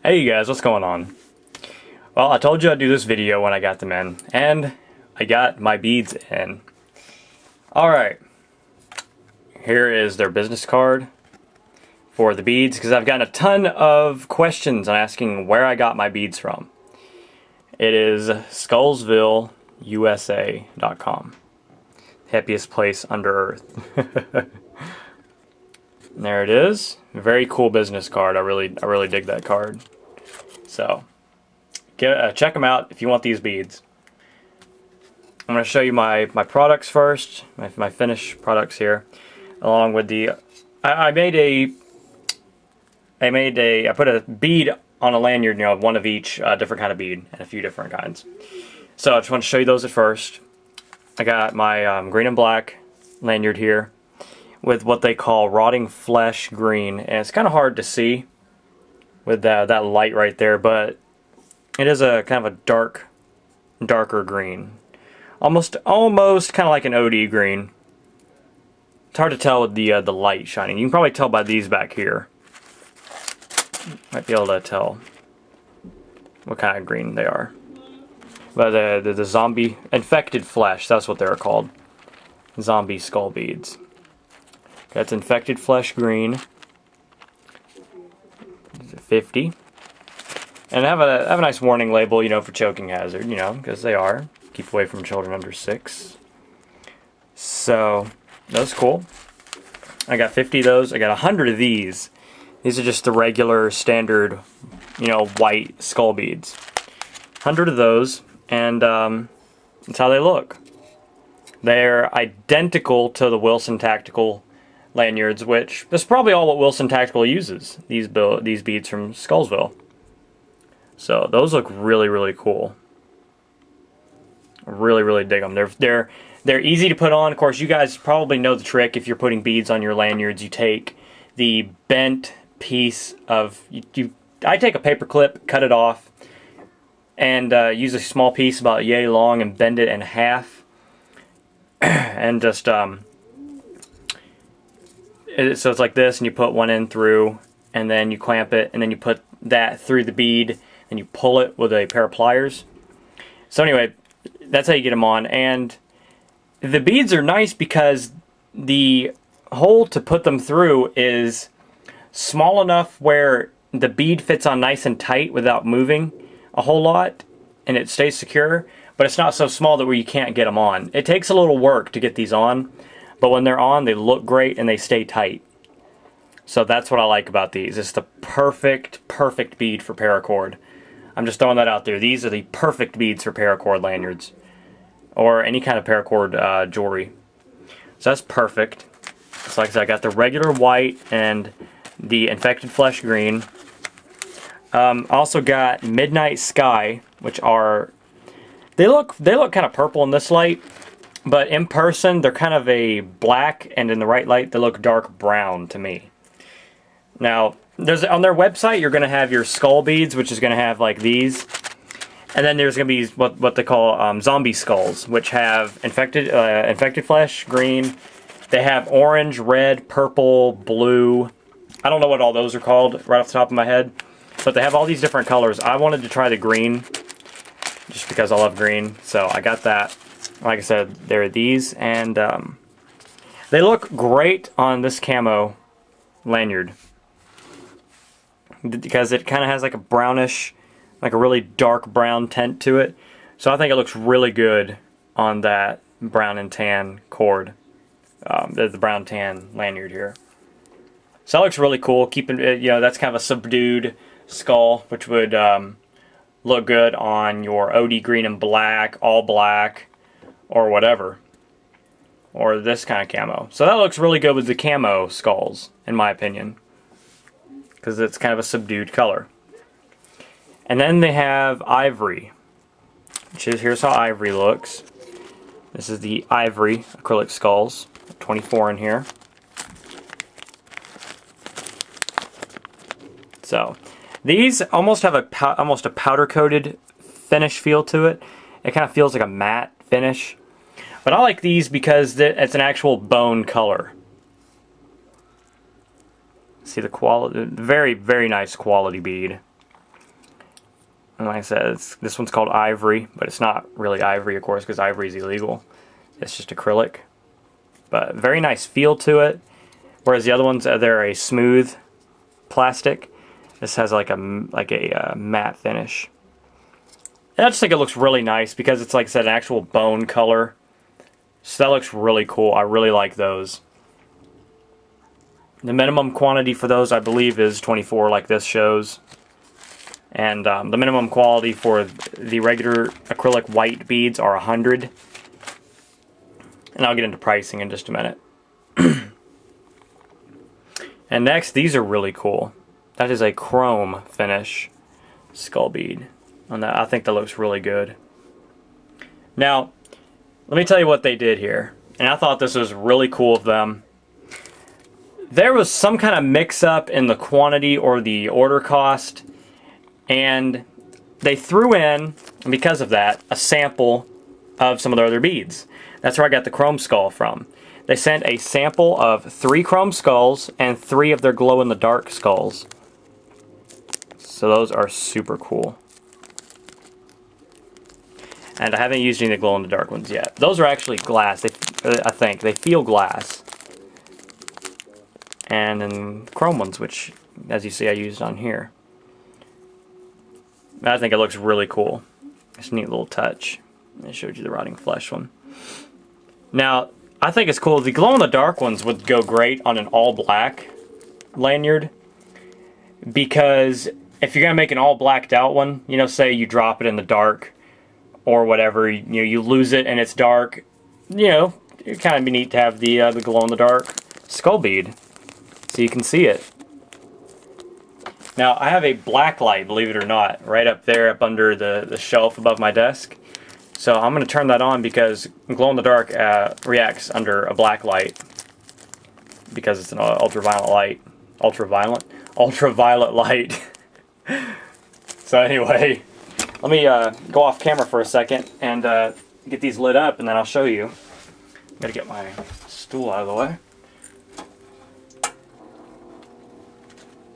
Hey you guys, what's going on? Well, I told you I'd do this video when I got them in, and I got my beads in. Alright, here is their business card for the beads, because I've gotten a ton of questions on asking where I got my beads from. It is SkullsvilleUSA.com. Happiest place under earth. There it is. Very cool business card. I really dig that card. So, check them out if you want these beads. I'm going to show you my products first, my finished products here, along with the. I put a bead on a lanyard, one of each different kind of bead and a few different kinds. So I just want to show you those at first. I got my green and black lanyard here with what they call rotting flesh green, and it's kind of hard to see with that light right there, but it is a kind of a darker green, almost kind of like an OD green. It's hard to tell with the light shining. You can probably tell by these back here. Might be able to tell what kind of green they are. But the zombie infected flesh, that's what they're called. Zombie skull beads. That's infected flesh green. 50. And I have a nice warning label, for choking hazard, because they are. Keep away from children under 6. So, that's cool. I got 50 of those. I got 100 of these. These are just the regular, standard, white skull beads. 100 of those, and that's how they look. They're identical to the Wilson Tactical lanyards, which that's probably all what Wilson Tactical uses. These beads from Skullsville. So those look really cool. Really dig them. They're easy to put on. Of course, you guys probably know the trick. If you're putting beads on your lanyards, you take the bent piece of I take a paper clip, cut it off, and use a small piece about yay long and bend it in half, and just so it's like this, and you put one end through, and then you clamp it, and then you put that through the bead, and you pull it with a pair of pliers. So anyway, that's how you get them on, and the beads are nice because the hole to put them through is small enough where the bead fits on nice and tight without moving a whole lot, and it stays secure, but it's not so small that where you can't get them on. It takes a little work to get these on, but when they're on, they look great and they stay tight. So that's what I like about these. It's the perfect bead for paracord. I'm just throwing that out there. These are the perfect beads for paracord lanyards, or any kind of paracord jewelry. So that's perfect. So like I said, I got the regular white and the infected flesh green. Also got Midnight Sky, which are they look kind of purple in this light, but in person they're kind of a black, and in the right light they look dark brown to me. Now, on their website you're going to have your skull beads, which is going to have like these, and then there's going to be what they call zombie skulls, which have infected flesh green. They have orange, red, purple, blue. I don't know what all those are called right off the top of my head, but they have all these different colors. I wanted to try the green just because I love green, so I got that. Like I said, there are these, and they look great on this camo lanyard because it kind of has like a brownish, like a really dark brown tint to it. So I think it looks really good on that brown and tan cord, the brown tan lanyard here. So that looks really cool. Keeping it, that's kind of a subdued skull, which would look good on your OD green and black, all black, or whatever, or this kind of camo. So that looks really good with the camo skulls, in my opinion, because it's kind of a subdued color. And then they have ivory, here's how ivory looks. This is the ivory acrylic skulls, 24 in here. So these almost have a powder coated finish feel to it. It kind of feels like a matte finish, but I like these because it's an actual bone color. See the quality, very nice quality bead. And like I said, this one's called Ivory, but it's not really ivory, of course, because ivory is illegal. It's just acrylic. But very nice feel to it. Whereas the other ones, they're a smooth plastic. This has like a matte finish. And I just think it looks really nice because it's, like I said, an actual bone color. So that looks really cool. I really like those. The minimum quantity for those, I believe, is 24, like this shows. And the minimum quality for the regular acrylic white beads are 100. And I'll get into pricing in just a minute. And next, these are really cool. That is a chrome finish skull bead. On that, I think that looks really good. Now, let me tell you what they did here. And I thought this was really cool of them. There was some kind of mix-up in the quantity or the order cost. And they threw in, because of that, a sample of some of their other beads. That's where I got the chrome skull from. They sent a sample of 3 chrome skulls and 3 of their glow-in-the-dark skulls. So those are super cool. And I haven't used any of the glow-in-the-dark ones yet. Those are actually glass, I think. They feel glass. And then chrome ones, which, as you see, I used on here. I think it looks really cool. It's a neat little touch. I showed you the rotting flesh one. Now, I think it's cool. The glow-in-the-dark ones would go great on an all-black lanyard. Because if you're going to make an all-blacked out one, you know, say you drop it in the dark or whatever, you know, you lose it and it's dark, you know, it'd kind of be neat to have the glow-in-the-dark skull bead so you can see it. Now, I have a black light, believe it or not, right up there, up under the shelf above my desk. So I'm going to turn that on because glow-in-the-dark reacts under a black light because it's an ultraviolet light. Ultraviolet light. So anyway, let me go off camera for a second and get these lit up, and then I'll show you. Gotta get my stool out of the way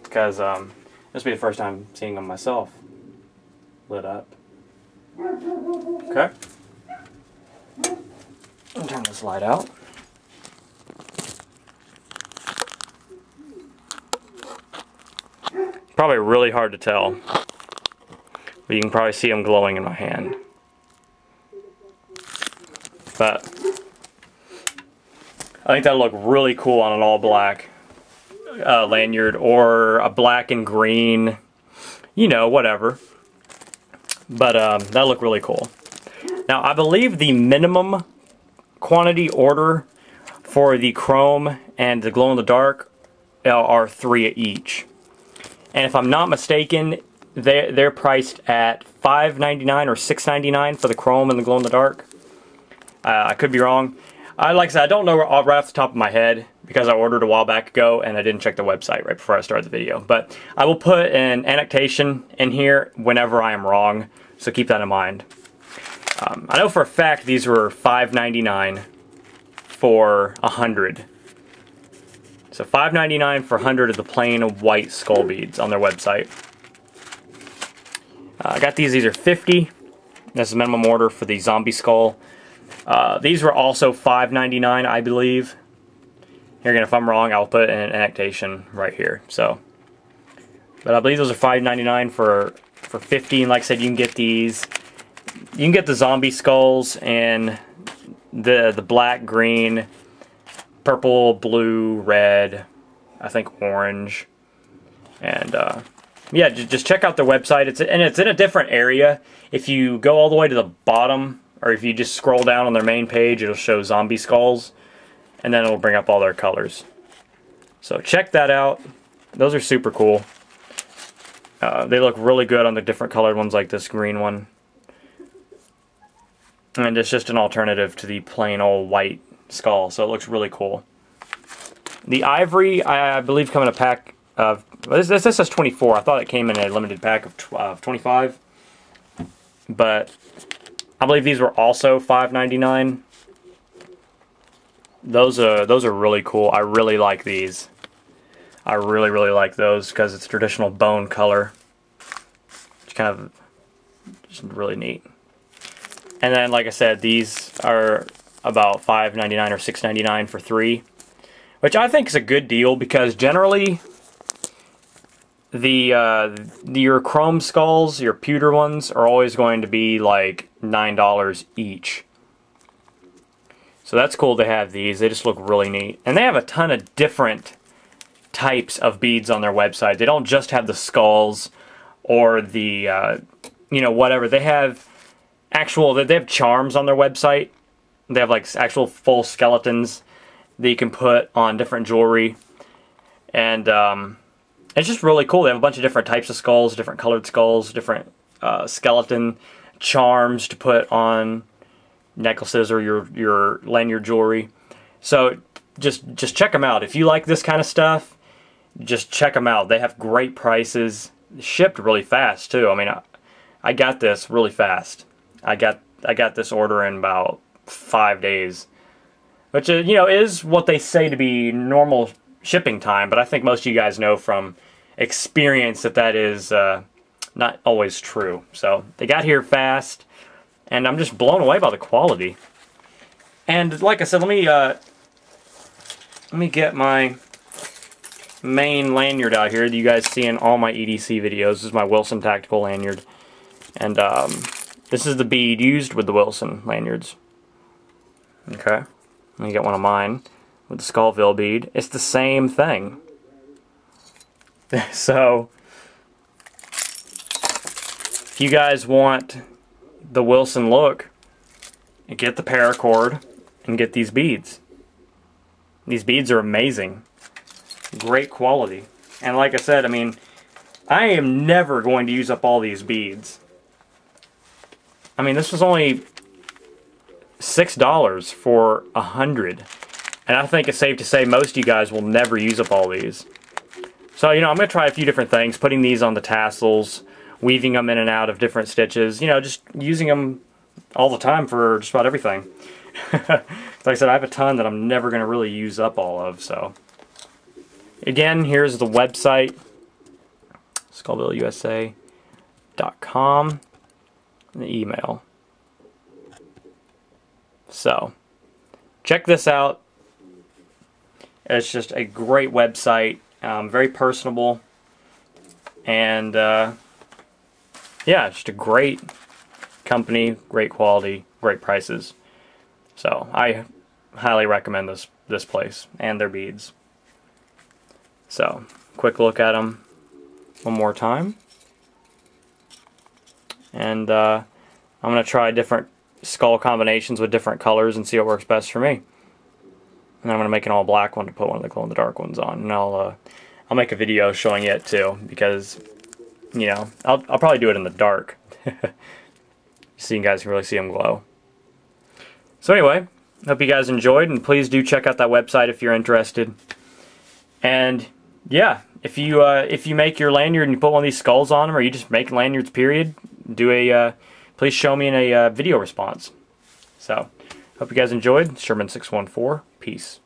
because this will be the first time seeing them myself lit up. Okay. I'll turn this light out. Probably really hard to tell, but you can probably see them glowing in my hand. But I think that'll look really cool on an all black lanyard or a black and green, you know, whatever. But that'll look really cool. Now, I believe the minimum quantity order for the chrome and the glow-in-the-dark are 3 each. And if I'm not mistaken, they're priced at $5.99 or $6.99 for the chrome and the glow-in-the-dark. I could be wrong. Like I said, I don't know right off the top of my head because I ordered a while back ago and I didn't check the website right before I started the video. But I will put an annotation in here whenever I am wrong, so keep that in mind. I know for a fact these were $5.99 for 100. So $5.99 for 100 of the plain white skull beads on their website. I got these are 50. That's the minimum order for the zombie skull. These were also $5.99, I believe. Here again, if I'm wrong, I'll put an annotation right here. So, but I believe those are $5.99 for 50. And like I said, you can get these. You can get the zombie skulls and the black, green, purple, blue, red, I think orange, and yeah, just check out their website. It's in a different area. If you go all the way to the bottom, or if you just scroll down on their main page, it'll show zombie skulls, and then it'll bring up all their colors. So check that out. Those are super cool. They look really good on the different colored ones, like this green one. And it's just an alternative to the plain old white skull, so it looks really cool. The ivory, I believe, come in a pack of... This says 24. I thought it came in a limited pack of 25. But I believe these were also $5.99. Those are really cool. I really like these. I really like those because it's traditional bone color. It's kind of Just really neat. And then, like I said, these are about $5.99 or $6.99 for 3, which I think is a good deal because generally your chrome skulls, your pewter ones, are always going to be like $9 each. So that's cool to have these. They just look really neat. And they have a ton of different types of beads on their website. They don't just have the skulls or the, you know, whatever. They have they have charms on their website. They have like actual full skeletons that you can put on different jewelry. And it's just really cool. They have a bunch of different types of skulls, different colored skulls, different skeleton charms to put on necklaces or your lanyard jewelry. So just check them out. If you like this kind of stuff, just check them out. They have great prices. Shipped really fast too. I mean, I got this really fast. I got this order in about 5 days, which you know is what they say to be normal shipping time. But I think most of you guys know from experience that is not always true. So they got here fast, and I'm just blown away by the quality. And like I said, let me get my main lanyard out here that you guys see in all my EDC videos. This is my Wilson Tactical lanyard. And this is the bead used with the Wilson lanyards. Okay. Let me get one of mine with the Skullsville bead. It's the same thing. So, if you guys want the Wilson look, get the paracord and get these beads. These beads are amazing. Great quality. And like I said, I mean, I am never going to use up all these beads. I mean, this was only $6 for 100. And I think it's safe to say most of you guys will never use up all these. So, you know, I'm going to try a few different things. Putting these on the tassels, weaving them in and out of different stitches. You know, just using them all the time for just about everything. Like I said, I have a ton that I'm never going to really use up all of, so. Again, here's the website, SkullsvilleUSA.com, and the email. So, check this out. It's just a great website, very personable, and yeah, just a great company, great quality, great prices. So, I highly recommend this place and their beads. So, quick look at them one more time. And I'm going to try different skull combinations with different colors and see what works best for me. And I'm going to make an all black one to put one of the glow-in-the-dark ones on. And I'll make a video showing it too, because, you know, I'll probably do it in the dark. So you guys can really see them glow. So anyway, hope you guys enjoyed, and please do check out that website if you're interested. And yeah, if you make your lanyard and you put one of these skulls on them, or you just make lanyards period, do a please show me in a video response. So, hope you guys enjoyed. Sherman614. Peace.